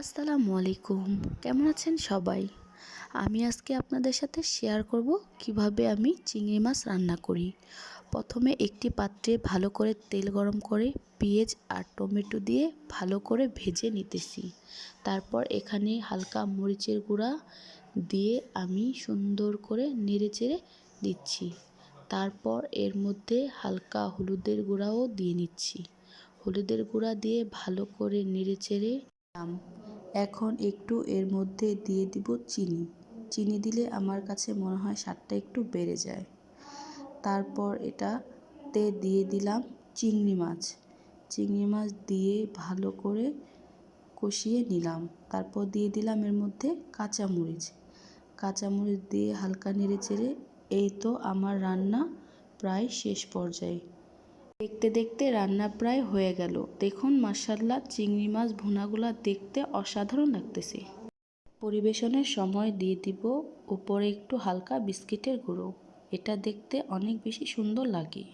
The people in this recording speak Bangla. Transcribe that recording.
আসসালামু আলাইকুম। কেমন আছেন সবাই? আমি আজকে আপনাদের সাথে শেয়ার করব কিভাবে আমি চিংড়ি মাছ রান্না করি। প্রথমে একটি পাত্রে ভালো করে তেল গরম করে পেঁয়াজ আর টমেটো দিয়ে ভালো করে ভেজে নিতেছি। তারপর এখানে হালকা মরিচের গুঁড়া দিয়ে আমি সুন্দর করে নেড়েচেড়ে দিচ্ছি। তারপর এর মধ্যে হালকা হলুদের গুঁড়াও দিয়ে নিচ্ছি। হলুদের গুঁড়া দিয়ে ভালো করে নেড়েচেড়ে এখন একটু এর মধ্যে দিয়ে দিব চিনি দিলে আমার কাছে মনে হয় স্বাদটা একটু বেড়ে যায়। তারপর এটাতে দিয়ে দিলাম চিংড়ি মাছ দিয়ে ভালো করে কষিয়ে নিলাম। তারপর দিয়ে দিলাম এর মধ্যে কাঁচামরিচ দিয়ে হালকা নেড়েচেড়ে এই তো আমার রান্না প্রায় শেষ পর্যায়ে। দেখতে দেখতে রান্না প্রায় হয়ে গেল। দেখুন মাশাআল্লাহ, চিংড়ি মাছ ভুনাগুলা দেখতে অসাধারণ লাগতেছে। পরিবেশনের সময় দিয়ে দিব উপরে একটু হালকা বিস্কিটের গুঁড়ো। এটা দেখতে অনেক বেশি সুন্দর লাগে।